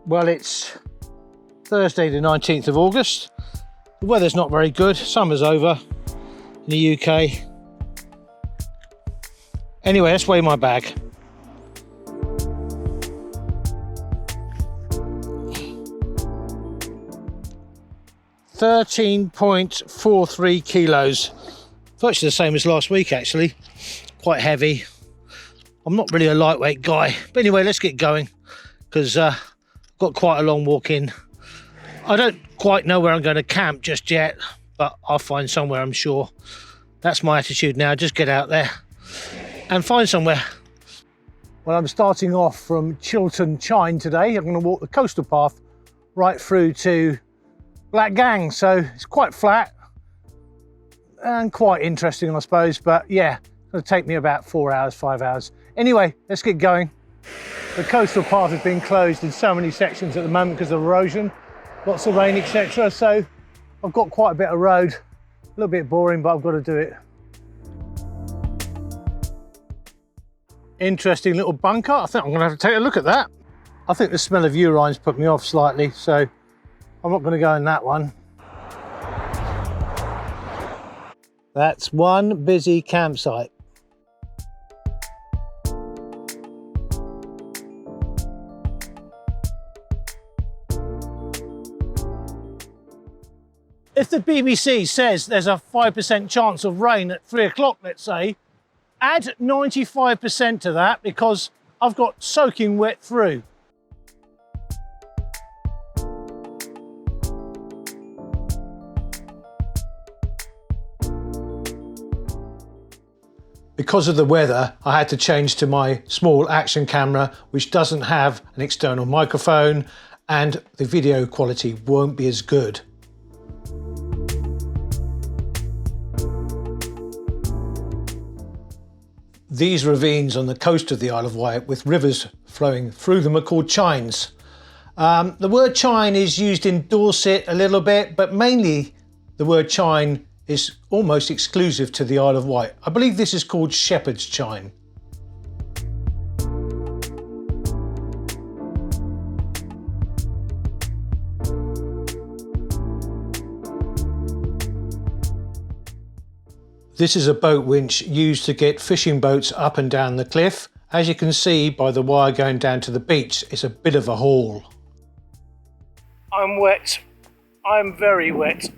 Well, it's Thursday the 19th of August. The weather's not very good. Summer's over in the UK. Anyway, let's weigh my bag. .43 kilos. Virtually the same as last week, actually. Quite heavy. I'm not really a lightweight guy. But anyway, let's get going, because I've got quite a long walk in. I don't quite know where I'm going to camp just yet, but I'll find somewhere, I'm sure. That's my attitude now. Just get out there and find somewhere. Well, I'm starting off from Chiltern Chine today. I'm going to walk the coastal path right through to Black Gang, so it's quite flat and quite interesting, I suppose, but yeah, it's going to take me about 4 hours, 5 hours. Anyway, let's get going. The coastal path has been closed in so many sections at the moment because of erosion, lots of rain, etc. So I've got quite a bit of road, a little bit boring, but I've got to do it. Interesting little bunker. I think I'm going to have to take a look at that. I think the smell of urine's put me off slightly, so I'm not going to go in that one. That's one busy campsite. If the BBC says there's a 5% chance of rain at 3 o'clock, let's say, add 95% to that, because I've got soaking wet through. Because of the weather, I had to change to my small action camera, which doesn't have an external microphone, and the video quality won't be as good. These ravines on the coast of the Isle of Wight with rivers flowing through them are called chines. The word chine is used in Dorset a little bit, but mainly the word chine is almost exclusive to the Isle of Wight. I believe this is called Shepherd's Chine. This is a boat winch used to get fishing boats up and down the cliff. As you can see by the wire going down to the beach, it's a bit of a haul. I'm wet. I'm very wet.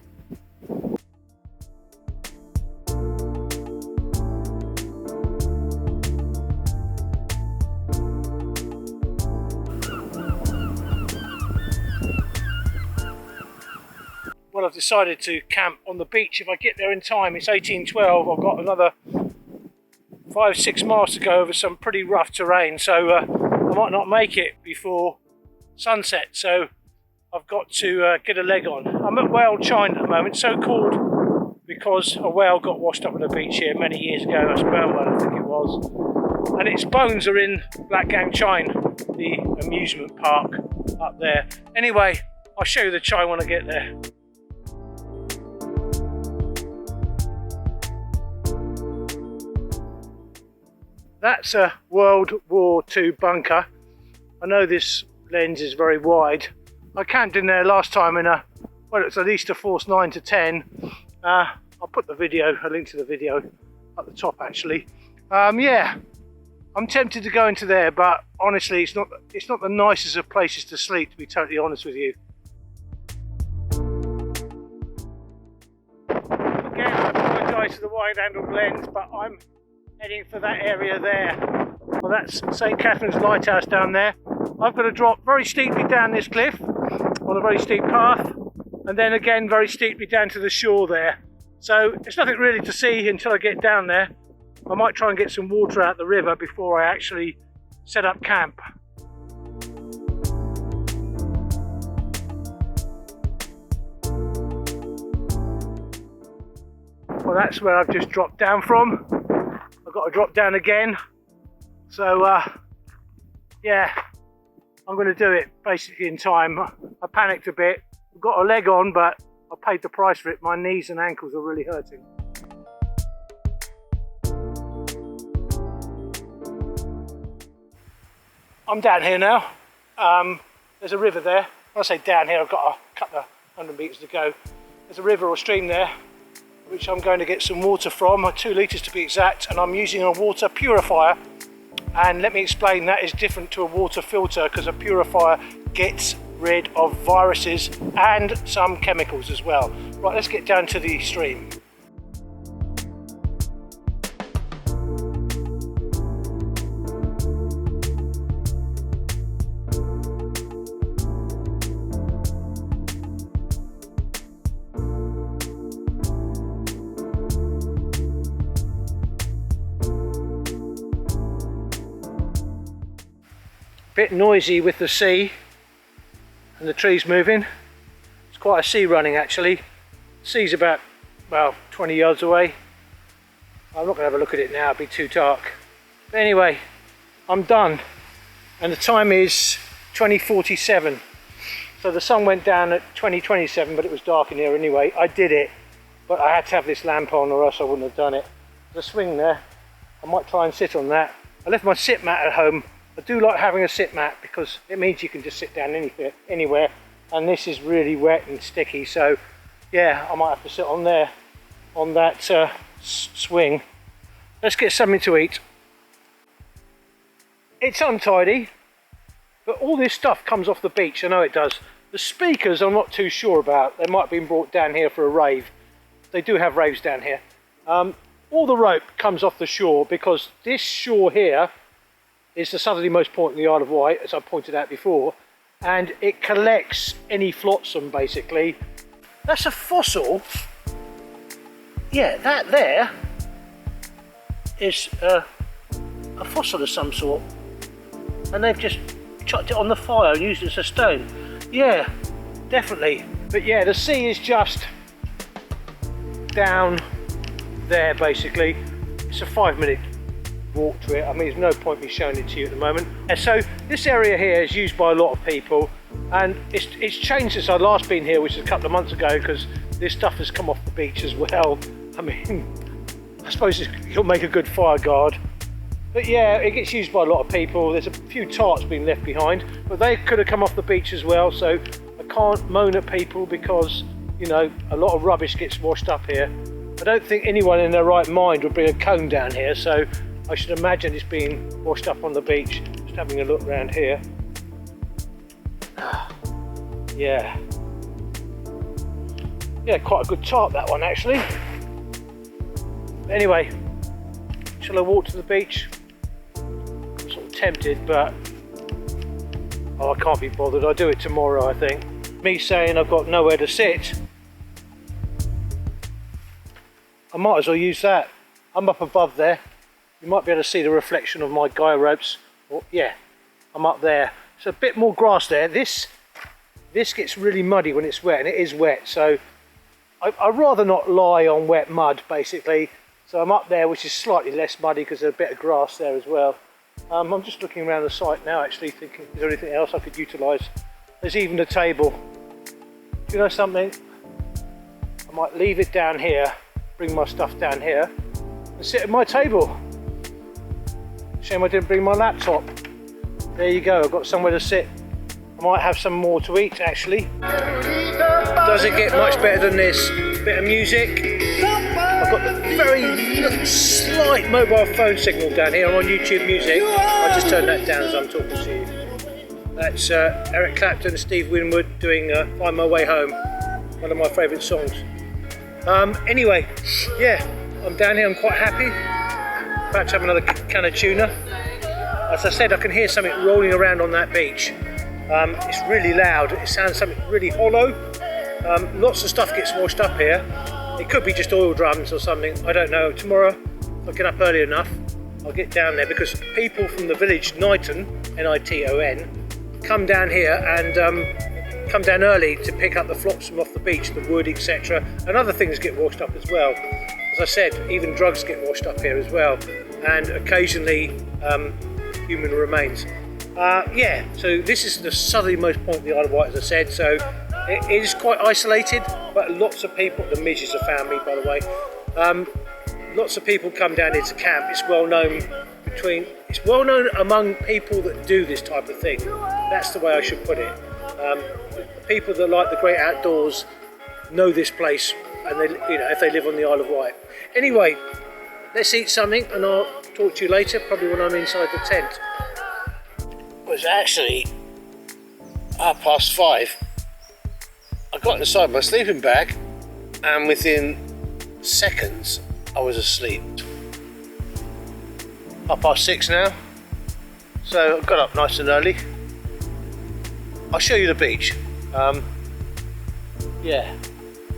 Well, I've decided to camp on the beach if I get there in time. It's 18:12. I've got another 5-6 miles to go over some pretty rough terrain, so I might not make it before sunset. So I've got to get a leg on. I'm at Whale Chine at the moment, so called because a whale got washed up on the beach here many years ago. A sperm whale, I think it was, and its bones are in Black Gang Chine, the amusement park up there. Anyway, I'll show you the chine when I get there. That's a World War II bunker. I know this lens is very wide. I camped in there last time in a, well, it's at least a Force 9 to 10. I'll put the video, a link to the video at the top actually. Yeah, I'm tempted to go into there, but honestly, it's not the nicest of places to sleep, to be totally honest with you. Again, I apologise for the wide-angled lens, but I'm heading for that area there. Well, that's St Catherine's Lighthouse down there. I've got to drop very steeply down this cliff on a very steep path, and then again very steeply down to the shore there. So there's nothing really to see until I get down there. I might try and get some water out the river before I actually set up camp. Well, that's where I've just dropped down from. I've got to drop down again, so yeah, I'm going to do it basically in time. I panicked a bit. I've got a leg on, but I paid the price for it. My knees and ankles are really hurting. I'm down here now. there's a river there. When I say down here, I've got a couple of 100 metres to go. There's a river or stream there, which I'm going to get some water from, 2 litres to be exact, and I'm using a water purifier. And let me explain, that is different to a water filter, because a purifier gets rid of viruses and some chemicals as well. Right, let's get down to the stream. Bit noisy with the sea and the trees moving. It's quite a sea running actually. The sea's about, well, 20 yards away. I'm not going to have a look at it now, it'd be too dark. But anyway, I'm done. And the time is 20:47. So the sun went down at 20:27, but it was dark in here anyway. I did it, but I had to have this lamp on or else I wouldn't have done it. There's a swing there. I might try and sit on that. I left my sit mat at home. I do like having a sit mat because it means you can just sit down anywhere, and this is really wet and sticky, so yeah, I might have to sit on there on that swing. Let's get something to eat. It's untidy, but all this stuff comes off the beach. I know it does. The speakers I'm not too sure about. They might have been brought down here for a rave. They do have raves down here. All the rope comes off the shore because this shore here is the southerlymost point in the Isle of Wight, as I pointed out before, and it collects any flotsam basically. That's a fossil. Yeah, that there is a fossil of some sort, and they've just chucked it on the fire and used it as a stone. Yeah, definitely. But yeah, the sea is just down there basically. It's a 5-minute walk to it. I mean, there's no point me showing it to you at the moment. And so this area here is used by a lot of people, and it's changed since I'd last been here, which is a couple of months ago, because this stuff has come off the beach as well. I mean, I suppose it'll make a good fire guard. But yeah, it gets used by a lot of people. There's a few tarts being left behind, but they could have come off the beach as well, so I can't moan at people because, you know, a lot of rubbish gets washed up here. I don't think anyone in their right mind would bring a cone down here, so I should imagine it's being washed up on the beach. Just having a look around here. Yeah. Yeah, quite a good tart that one actually. But anyway, shall I walk to the beach? I'm sort of tempted, but I can't be bothered. I'll do it tomorrow, I think. Me saying I've got nowhere to sit, I might as well use that. I'm up above there. You might be able to see the reflection of my guy ropes. Oh, yeah, I'm up there. There's a bit more grass there. This gets really muddy when it's wet, and it is wet, so I'd rather not lie on wet mud basically. So I'm up there, which is slightly less muddy because there's a bit of grass there as well. I'm just looking around the site now actually, thinking, is there anything else I could utilise? There's even a table. Do you know something? I might leave it down here, bring my stuff down here and sit at my table. Shame I didn't bring my laptop. There you go, I've got somewhere to sit. I might have some more to eat actually. Does it get much better than this? Bit of music. I've got the very slight mobile phone signal down here. I'm on YouTube Music. I just turned that down as I'm talking to you. That's Eric Clapton, Steve Winwood doing Find My Way Home, one of my favourite songs. Anyway, yeah, I'm down here, I'm quite happy. About to have another can of tuna. As I said, I can hear something rolling around on that beach. It's really loud, it sounds something really hollow. Lots of stuff gets washed up here. It could be just oil drums or something, I don't know. Tomorrow, if I get up early enough, I'll get down there, because people from the village Niton, N-I-T-O-N, come down here and come down early to pick up the flotsam off the beach, the wood, etc. And other things get washed up as well. As I said, even drugs get washed up here as well, and occasionally human remains. Yeah, so this is the southerlymost point of the Isle of Wight, as I said, so it is quite isolated, but lots of people, the midges have found me by the way, lots of people come down here to camp. It's well known among people that do this type of thing. That's the way I should put it. People that like the great outdoors know this place, and they, you know, if they live on the Isle of Wight. Anyway, let's eat something, and I'll talk to you later, probably when I'm inside the tent. It was actually 5:30. I got inside my sleeping bag, and within seconds I was asleep. 6:30 now, so I got up nice and early. I'll show you the beach. Yeah,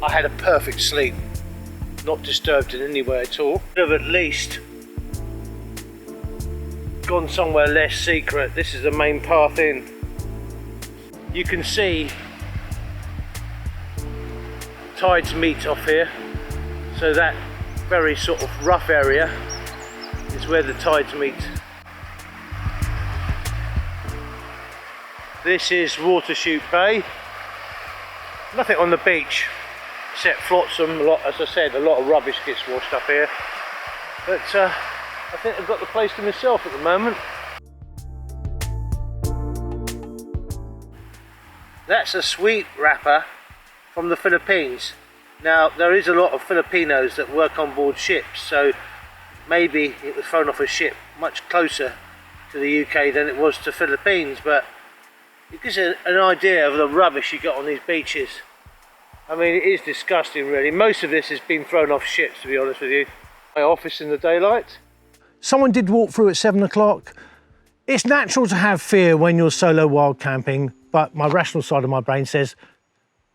I had a perfect sleep, not disturbed in any way at all. Could have at least gone somewhere less secret. This is the main path in. You can see tides meet off here, so that very sort of rough area is where the tides meet. This is Water Chute Bay. Nothing on the beach except flotsam. As I said, a lot of rubbish gets washed up here, but I think I've got the place to myself at the moment. That's a sweet wrapper from the Philippines. Now, there is a lot of Filipinos that work on board ships, so maybe it was thrown off a ship much closer to the UK than it was to Philippines, but it gives you an idea of the rubbish you get on these beaches. I mean, it is disgusting really. Most of this has been thrown off ships, to be honest with you. My office in the daylight. Someone did walk through at 7 o'clock. It's natural to have fear when you're solo wild camping, but my rational side of my brain says,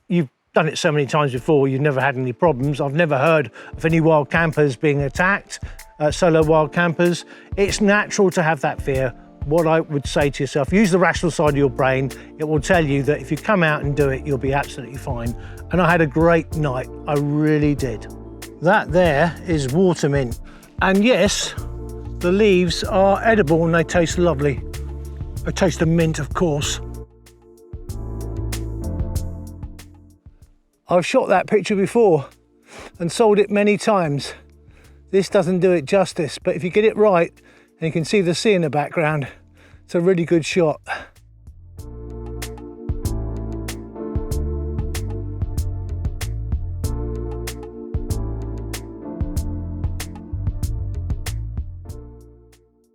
you've done it so many times before, you've never had any problems. I've never heard of any wild campers being attacked, solo wild campers. It's natural to have that fear. What I would say to yourself, use the rational side of your brain. It will tell you that if you come out and do it, you'll be absolutely fine. And I had a great night, I really did. That there is water mint. And yes, the leaves are edible and they taste lovely. I taste the mint, of course. I've shot that picture before and sold it many times. This doesn't do it justice, but if you get it right, and you can see the sea in the background, it's a really good shot.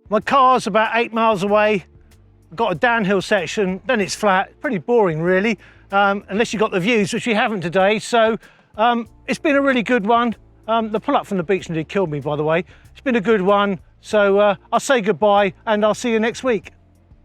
My car's about 8 miles away. I've got a downhill section, then it's flat. Pretty boring really, unless you got the views, which you haven't today. So it's been a really good one. The pull up from the beach nearly killed me, by the way. It's been a good one. So I'll say goodbye and I'll see you next week.